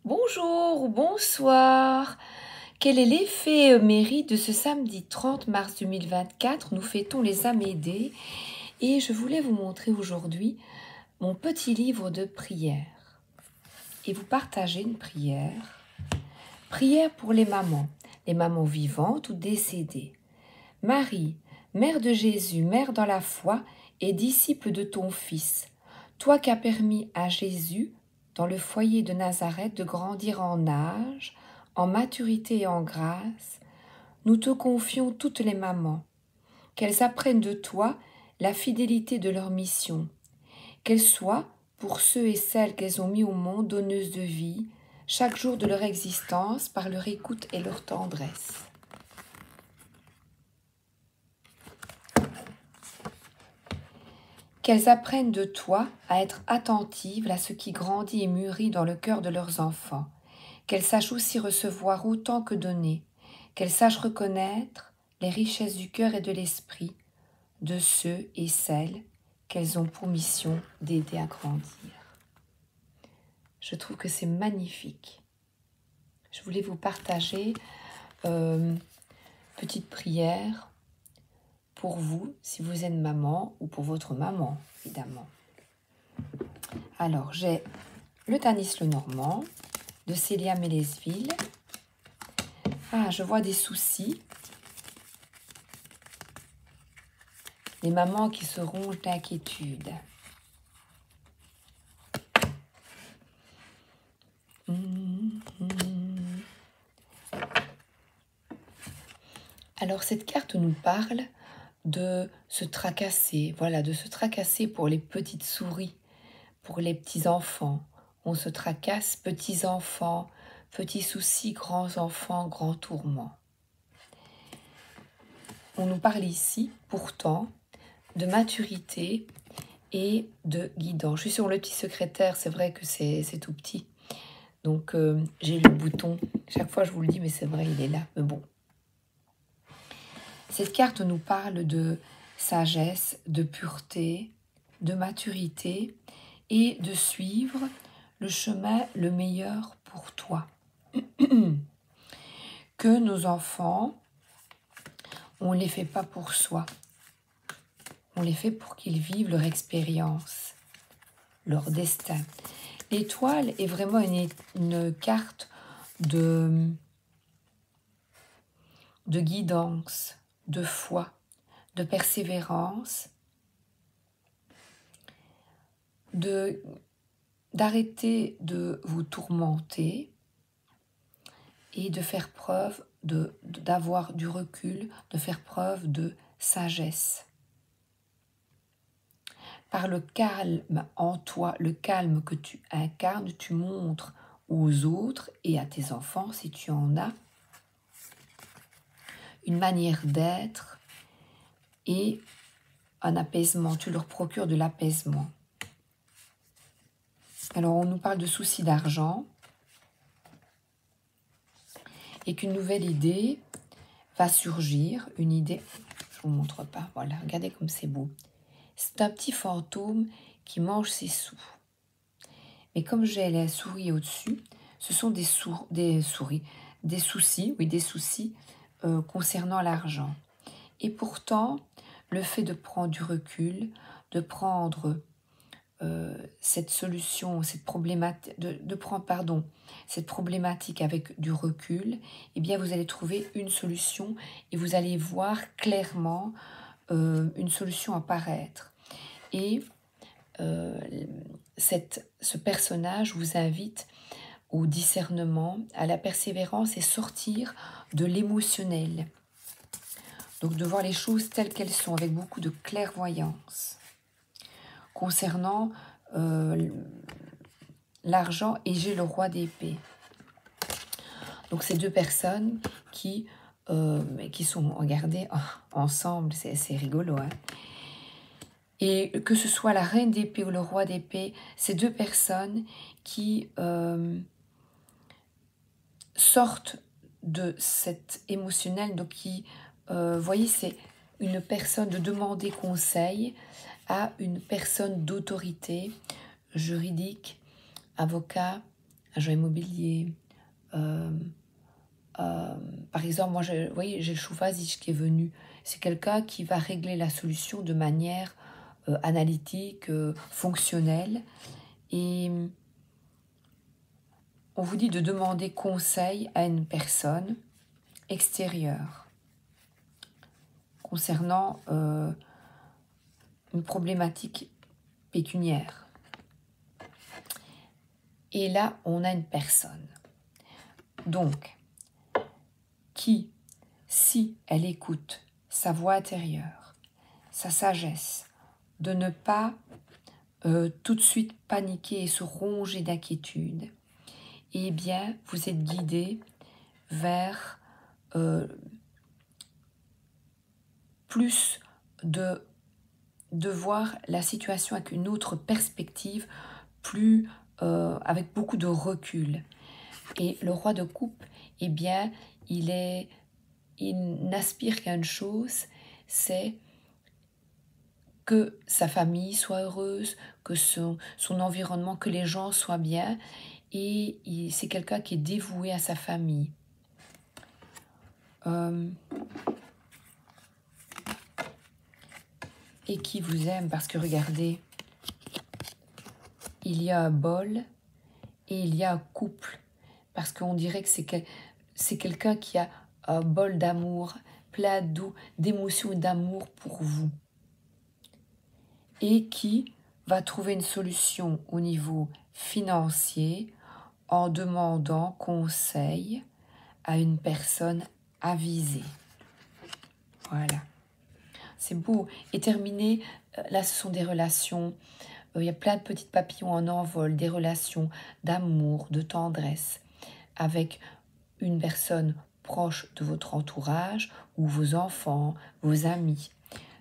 Bonjour ou bonsoir. Quel est l'effet mérite de ce samedi 30 mars 2024? Nous fêtons les Amédées et je voulais vous montrer aujourd'hui mon petit livre de prière et vous partager une prière. Prière pour les mamans vivantes ou décédées. Marie, mère de Jésus, mère dans la foi et disciple de ton Fils, toi qui as permis à Jésus, dans le foyer de Nazareth, de grandir en âge, en maturité et en grâce, nous te confions toutes les mamans, qu'elles apprennent de toi la fidélité de leur mission, qu'elles soient, pour ceux et celles qu'elles ont mis au monde, donneuses de vie, chaque jour de leur existence, par leur écoute et leur tendresse. Qu'elles apprennent de toi à être attentives à ce qui grandit et mûrit dans le cœur de leurs enfants, qu'elles sachent aussi recevoir autant que donner, qu'elles sachent reconnaître les richesses du cœur et de l'esprit de ceux et celles qu'elles ont pour mission d'aider à grandir. Je trouve que c'est magnifique. Je voulais vous partager petite prière pour vous, si vous êtes maman, ou pour votre maman, évidemment. Alors, j'ai le Tanis Lenormand, de Célia Mélesville. Ah, je vois des soucis. Les mamans qui se rongent d'inquiétude. Alors, cette carte nous parle de se tracasser, voilà, de se tracasser pour les petites souris, pour les petits-enfants. On se tracasse, petits-enfants, petits soucis, grands-enfants, grands tourments. On nous parle ici, pourtant, de maturité et de guidance. Je suis sur le petit secrétaire, c'est vrai que c'est tout petit. Donc, j'ai le bouton. Chaque fois, je vous le dis, mais c'est vrai, il est là. Mais bon. Cette carte nous parle de sagesse, de pureté, de maturité et de suivre le chemin le meilleur pour toi. Que nos enfants, on ne les fait pas pour soi. On les fait pour qu'ils vivent leur expérience, leur destin. L'étoile est vraiment une carte de guidance, de foi, de persévérance, d'arrêter de vous tourmenter et de faire preuve d'avoir du recul, de faire preuve de sagesse. Par le calme en toi, le calme que tu incarnes, tu montres aux autres et à tes enfants, si tu en as, une manière d'être et un apaisement. Tu leur procures de l'apaisement. Alors, on nous parle de soucis d'argent et qu'une nouvelle idée va surgir. Une idée, je ne vous montre pas, voilà, regardez comme c'est beau. C'est un petit fantôme qui mange ses sous. Mais comme j'ai la souris au-dessus, ce sont des soucis concernant l'argent. Et pourtant, le fait de prendre du recul, de prendre cette solution, cette problématique, cette problématique avec du recul, eh bien vous allez trouver une solution et vous allez voir clairement une solution apparaître. Et ce personnage vous invite au discernement, à la persévérance et sortir de l'émotionnel. Donc de voir les choses telles qu'elles sont, avec beaucoup de clairvoyance. Concernant l'argent, et j'ai le roi d'épée. Donc ces deux personnes qui sont, regardez, ensemble, c'est rigolo, hein. Et que ce soit la reine d'épée ou le roi d'épée, ces deux personnes qui sortent de cet émotionnel, donc qui, voyez, c'est une personne de demander conseil à une personne d'autorité juridique, avocat, agent immobilier. Par exemple, moi, vous voyez, j'ai le Choufazich qui est venu. C'est quelqu'un qui va régler la solution de manière analytique, fonctionnelle. Et on vous dit de demander conseil à une personne extérieure concernant une problématique pécuniaire. Et là, on a une personne. Donc, qui, si elle écoute sa voix intérieure, sa sagesse, de ne pas tout de suite paniquer et se ronger d'inquiétude, eh bien, vous êtes guidé vers plus de voir la situation avec une autre perspective, plus avec beaucoup de recul. Et le roi de coupe, eh bien, il n'aspire qu'à une chose, c'est que sa famille soit heureuse, que son environnement, que les gens soient bien. Et c'est quelqu'un qui est dévoué à sa famille. Et qui vous aime, parce que regardez, il y a un bol et il y a un couple, parce qu'on dirait que c'est quelqu'un qui a un bol d'amour, plein d'émotions et d'amour pour vous, et qui va trouver une solution au niveau financier en demandant conseil à une personne avisée. Voilà. C'est beau. Et terminé, là, ce sont des relations. Il y a plein de petits papillons en envol, des relations d'amour, de tendresse, avec une personne proche de votre entourage, ou vos enfants, vos amis.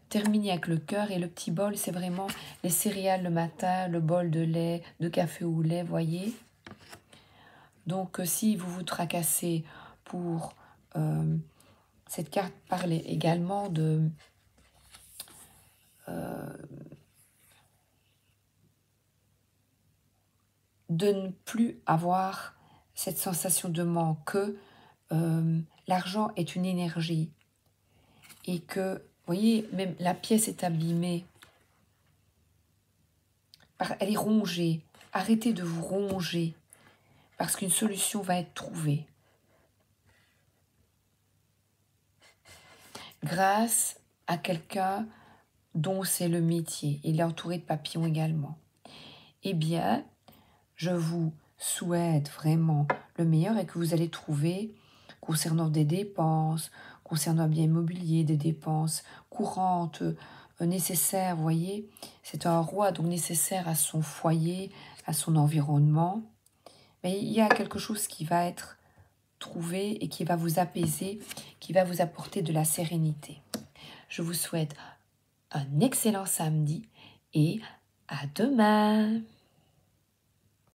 Terminez avec le cœur, et le petit bol, c'est vraiment les céréales le matin, le bol de lait, de café ou lait, voyez. Donc, si vous vous tracassez pour... cette carte parle également de ne plus avoir cette sensation de manque, que l'argent est une énergie et que, vous voyez, même la pièce est abîmée, elle est rongée. Arrêtez de vous ronger parce qu'une solution va être trouvée. Grâce à quelqu'un dont c'est le métier. Il est entouré de papillons également. Eh bien, je vous souhaite vraiment le meilleur et que vous allez trouver, concernant des dépenses, concernant un bien immobilier, des dépenses courantes, nécessaires, vous voyez. C'est un roi, donc nécessaire à son foyer, à son environnement. Mais il y a quelque chose qui va être trouvé et qui va vous apaiser, qui va vous apporter de la sérénité. Je vous souhaite un excellent samedi et à demain.